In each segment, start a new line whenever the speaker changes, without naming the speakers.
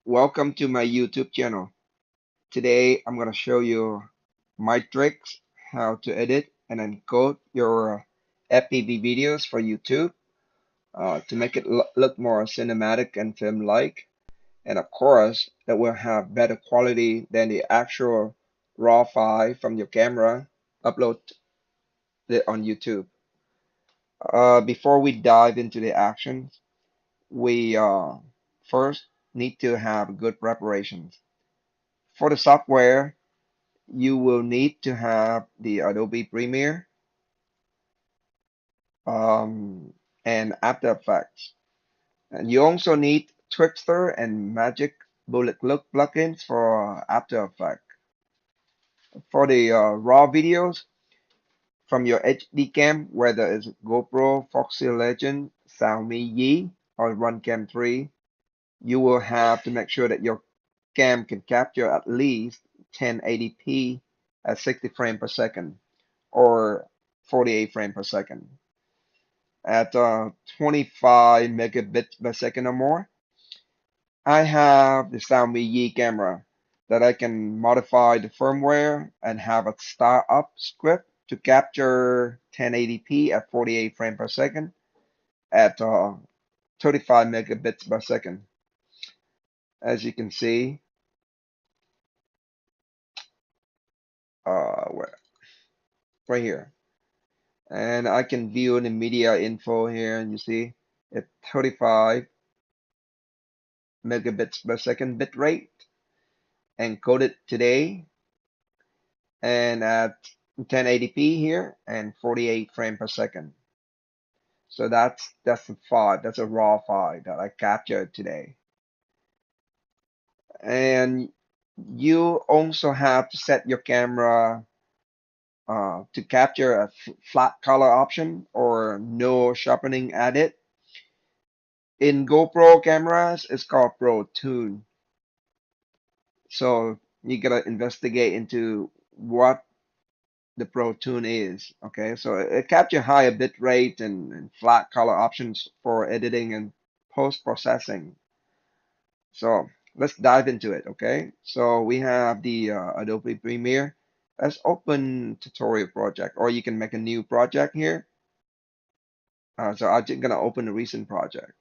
Welcome to my YouTube channel. Today I'm going to show you my tricks how to edit and encode your FPV videos for YouTube to make it look more cinematic and film-like, and of course that will have better quality than the actual raw file from your camera upload it on YouTube. Before we dive into the actions, we first need to have good preparations. For the software, you will need to have the Adobe Premiere um, and After Effects. And you also need Twixtor and Magic Bullet Look plugins for After Effects. For the raw videos from your HD cam, whether it's GoPro, Foxy Legend, Xiaomi Yi, or RunCam 3, you will have to make sure that your cam can capture at least 1080p at 60 frames per second or 48 frames per second at 25 megabits per second or more. I have the Xiaomi Yi camera that I can modify the firmware and have a startup script to capture 1080p at 48 frames per second at 35 megabits per second. As you can see, where, right here. And I can view the media info here, and you see at 35 megabits per second bit rate encoded today and at 1080p here and 48 frames per second. So that's a file, that's a raw file that I captured today. And you also have to set your camera to capture a flat color option or no sharpening added. In GoPro cameras, it's called Pro Tune. So you gotta investigate into what the Pro Tune is. Okay, so it captures higher bit rate and flat color options for editing and post processing. So let's dive into it. Okay, so we have the Adobe Premiere. Let's open tutorial project, or you can make a new project here. So I'm just gonna open a recent project,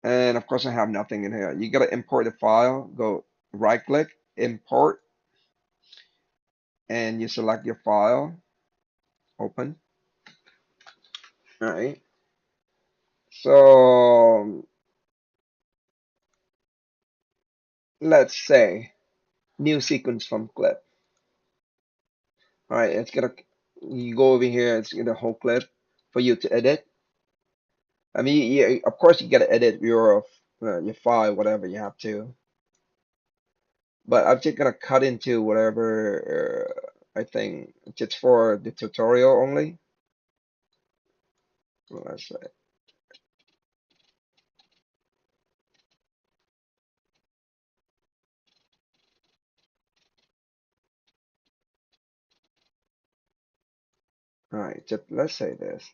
and of course I have nothing in here. You gotta import the file. Go right click, import, and you select your file, open. All right. So let's say new sequence from clip. All right, it's gonna you go over here. It's gonna whole clip for you to edit. I mean, yeah, of course you gotta edit your file, whatever you have to. But I'm just gonna cut into whatever I think just for the tutorial only. Let's say. All right, just let's say this.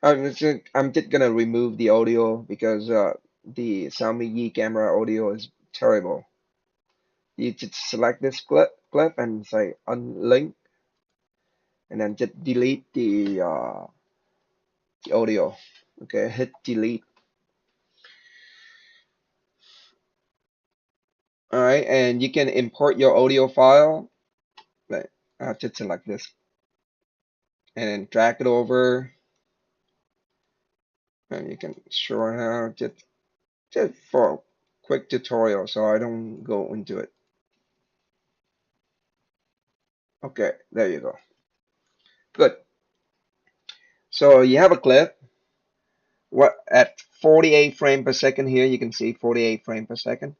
I'm just gonna remove the audio because the Xiaomi Yi camera audio is terrible. You just select this clip and say unlink, and then just delete the audio. Okay, hit delete. All right, and you can import your audio file. Like, just select this and then drag it over, and you can show how just for a quick tutorial, so I don't go into it. Okay, there you go. Good. So you have a clip. What at 48 frame per second here? You can see 48 frame per second,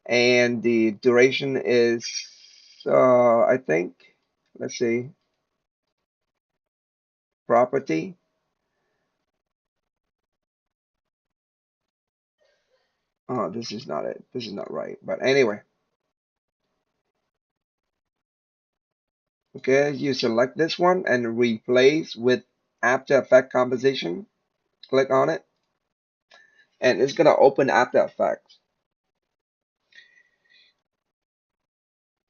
and the duration is I think, let's see, property. Oh, this is not it. This is not right. But anyway, okay, you select this one and replace with After Effects composition. Click on it, and it's gonna open After Effects.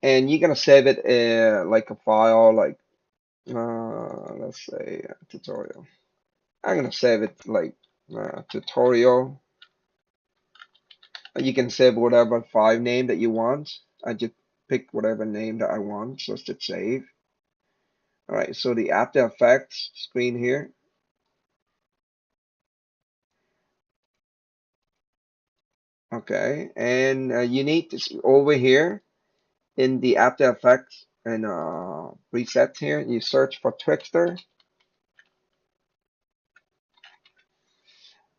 And you're gonna save it like a file, like let's say tutorial. I'm gonna save it like tutorial. You can save whatever file name that you want. I just pick whatever name that I want just to save. All right, so the After Effects screen here. Okay, and you need to over here in the After Effects and presets here. You search for Twixtor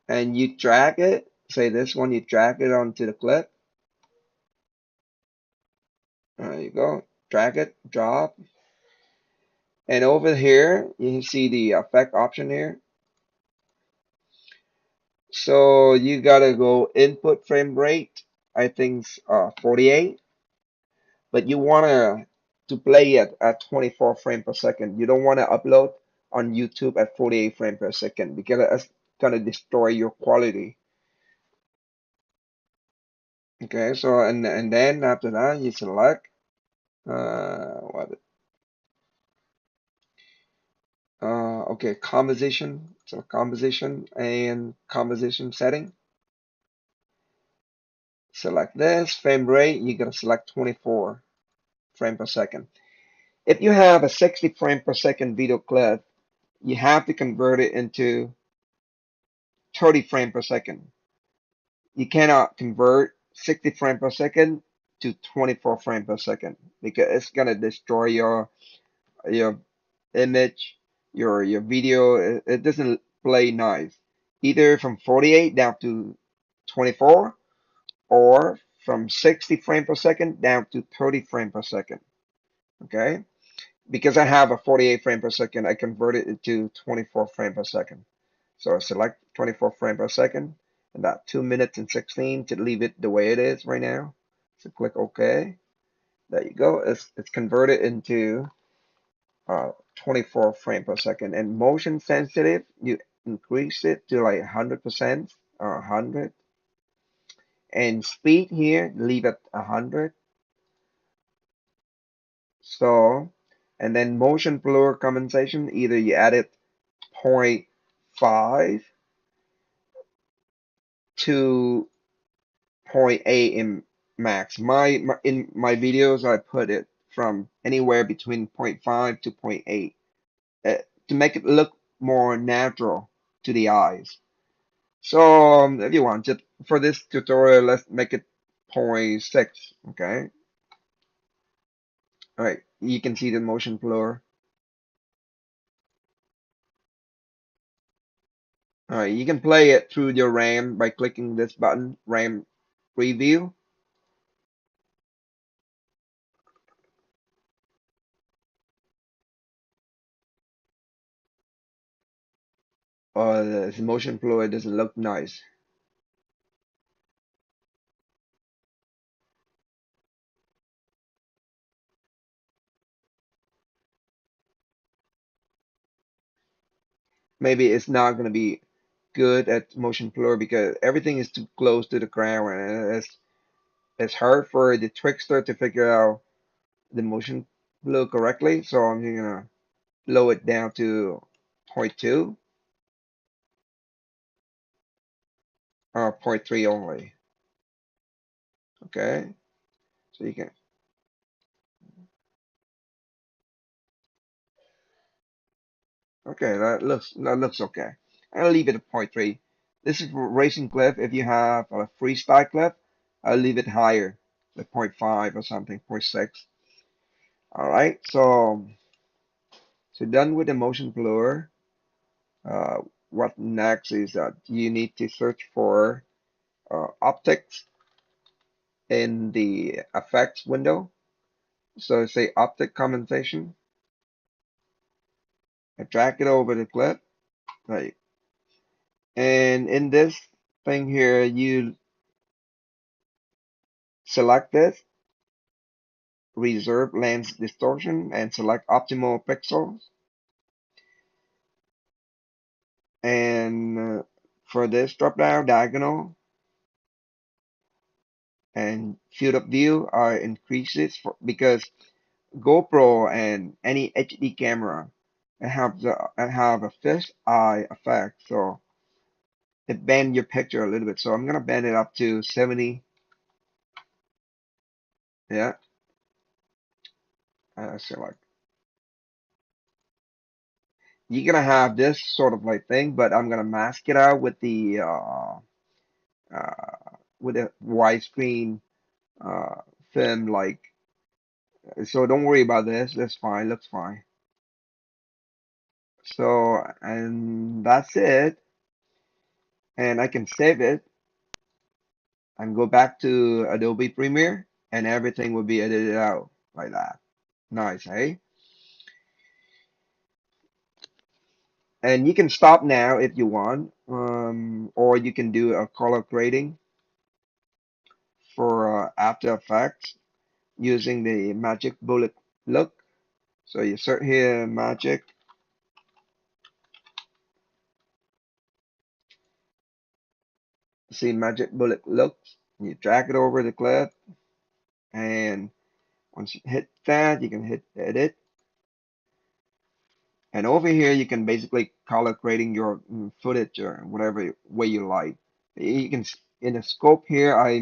and you drag it. Say this one, you drag it onto the clip. There you go. Drag it, drop, and over here you see the effect option here. So you gotta go input frame rate. I think 48, but you wanna to play it at 24 frame per second. You don't wanna upload on YouTube at 48 frame per second because it's gonna destroy your quality. Okay, so and then after that you select what okay, composition. So composition and composition setting. Select this frame rate. You're gonna select 24 frame per second. If you have a 60 frame per second video clip, you have to convert it into 30 frame per second. You cannot convert 60 frame per second to 24 frame per second because it's gonna destroy your image, your video. It doesn't play nice. Either from 48 down to 24 or from 60 frame per second down to 30 frame per second. Okay? Because I have a 48 frame per second, I converted it to 24 frame per second. So I select 24 frame per second, and that 2 minutes and 16 to leave it the way it is right now. So click OK. There you go. It's converted into 24 frame per second. And motion sensitive, you increase it to like 100% or 100. And speed here, leave it 100. So, and then motion blur compensation, either you add it point 0.5 to point 0.8 in max. In my videos, I put it from anywhere between point 0.5 to point 0.8 to make it look more natural to the eyes. So if you want, just for this tutorial, let's make it point 0.6. Okay. All right. You can see the motion blur. All right. You can play it through your RAM by clicking this button, RAM preview. The motion blur doesn't look nice. Maybe it's not going to be good at motion blur because everything is too close to the ground and it's hard for the trickster to figure out the motion blur correctly. So I'm gonna lower it down to zero point 0.2 or zero point 0.3 only. Okay, so you can. Okay, that looks okay. I'll leave it at zero point 0.3. This is for racing clip. If you have a freestyle clip, I'll leave it higher, like zero point 0.5 or something, zero point 0.6. All right, so done with the motion blur. Uh, what next is that you need to search for optics in the effects window. So say optic compensation. I drag it over the clip, right? And in this thing here, you select this, reserve lens distortion, and select optimal pixels. And for this drop down diagonal and field of view, I increase it because GoPro and any HD camera have a fish eye effect, so it bend your picture a little bit. So I'm gonna bend it up to 70. Yeah, select. You're gonna have this sort of like thing, but I'm gonna mask it out with a widescreen uh, film. Like, so don't worry about this. That's fine. Looks fine. So, and that's it. And I can save it and go back to Adobe Premiere, and everything will be edited out like that. Nice, eh? And you can stop now if you want, or you can do a color grading for After Effects using the magic bullet look. So you search here magic, see magic bullet looks. You drag it over the clip, and once you hit that, you can hit edit. And over here, you can basically color grading your footage or whatever way you like. You can, in the scope here, I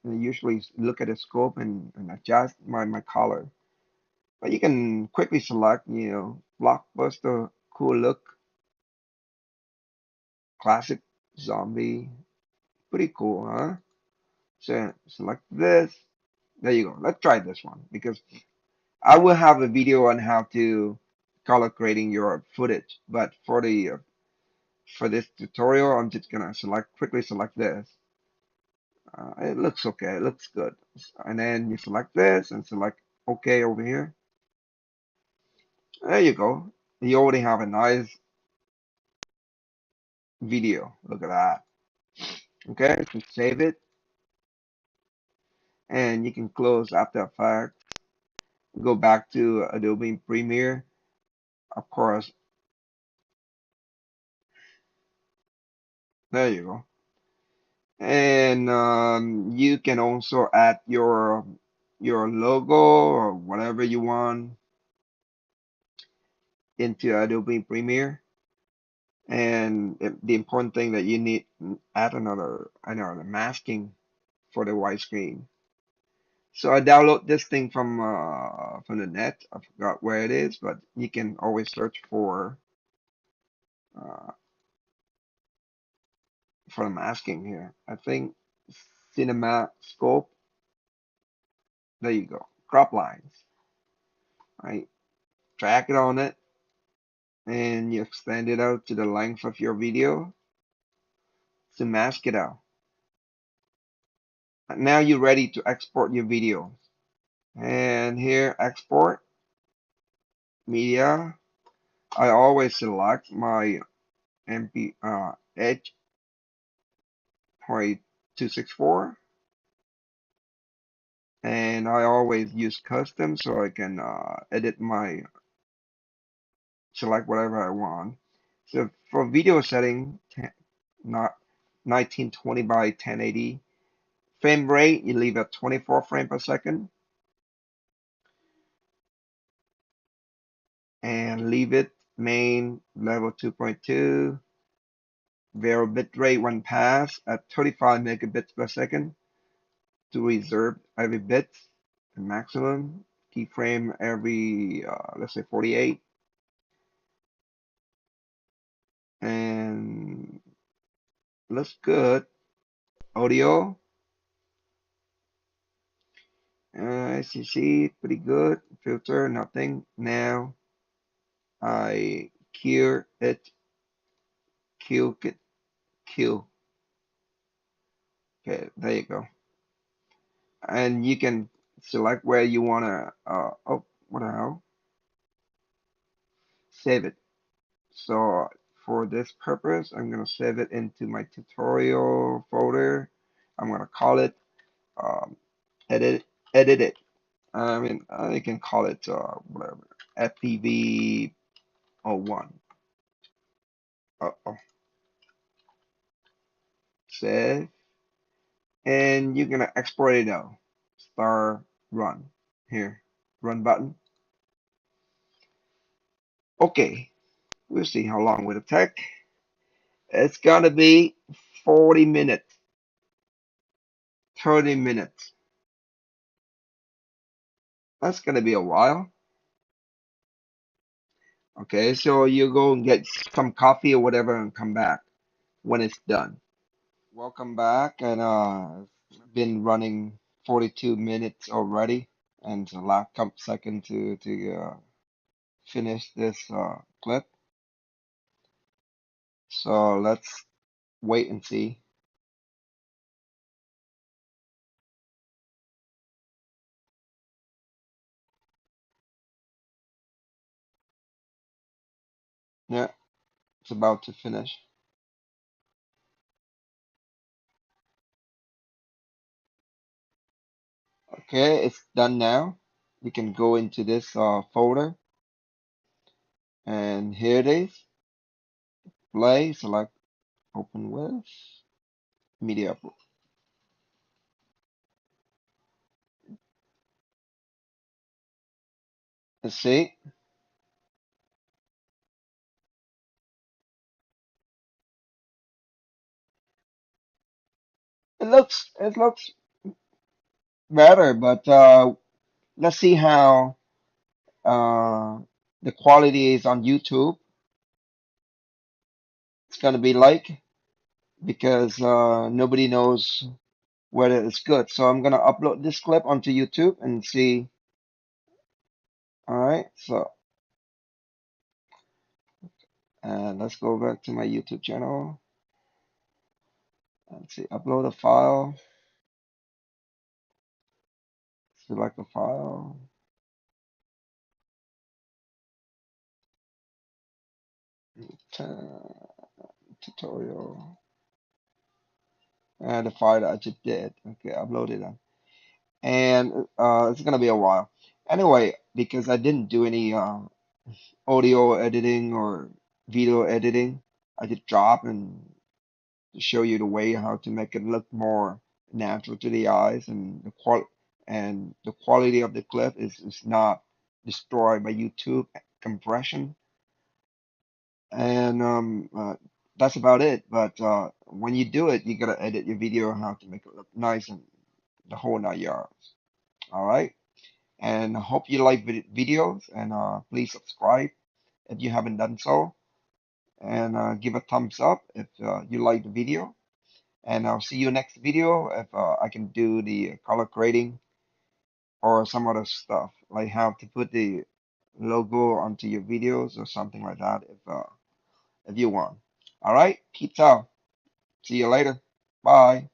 usually look at the scope and adjust my color. But you can quickly select, blockbuster, cool look, classic zombie. Pretty cool, huh? So select this. There you go. Let's try this one because I will have a video on how to color grading your footage. But for this tutorial, I'm just gonna quickly select this. It looks okay. It looks good. And then you select this and select OK over here. There you go. You already have a nice video. Look at that. Okay, so save it, and you can close After Effects. Go back to Adobe Premiere. Of course, there you go. And you can also add your logo or whatever you want into Adobe Premiere. And the important thing that you need add another masking for the widescreen. So I download this thing from the net. I forgot where it is, but you can always search uh, for the masking here. I think Cinema Scope. There you go. Crop lines. Right. Drag it on it, and you extend it out to the length of your video to mask it out. Now you're ready to export your video. And here, export media. I always select my MP H.264, and I always use custom so I can edit select whatever I want. So for video setting, not 1920 by 1080 frame rate, you leave at 24 frame per second and leave it main level 2.2. Variable bit rate when passed at 35 megabits per second to reserve every bit and maximum keyframe every let's say 48, and looks good. Audio, as you see, pretty good. Filter, nothing. Now I cure it, kill it, kill. Okay, there you go. And you can select where you wanna. Oh, what the hell? Save it. So for this purpose, I'm gonna save it into my tutorial folder. I'm gonna call it um, edit edit it. I mean, I can call it whatever, FPV 01. Uh-oh. Save, and you're gonna export it now. Star run here, run button. Okay, we'll see how long will it take. It's gonna be 40 minutes, 30 minutes. That's gonna be a while. Okay, so you go and get some coffee or whatever and come back when it's done. Welcome back, and been running 42 minutes already, and the last couple second to finish this clip. So let's wait and see. Yeah, it's about to finish. Okay, it's done now. You can go into this folder, and here it is. Play, select open with media. Let's see. It looks better, but let's see how uh, the quality is on YouTube. It's gonna be like, because nobody knows whether it's good. So I'm gonna upload this clip onto YouTube and see. All right, so let's go back to my YouTube channel and see, upload a file, select a file, tutorial, and the file that I just did. Okay, upload it, and it's gonna be a while. Anyway, because I didn't do any audio editing or video editing, I just drop and to show you the way how to make it look more natural to the eyes, and the quality of the clip is not destroyed by YouTube compression. And that's about it. But when you do it, you gotta edit your video how to make it look nice and the whole 9 yards. All right. And I hope you like videos, and please subscribe if you haven't done so, and give a thumbs up if you like the video. And I'll see you next video if I can do the color grading or some other stuff, like how to put the logo onto your videos or something like that if you want. All right, peace out. See you later. Bye.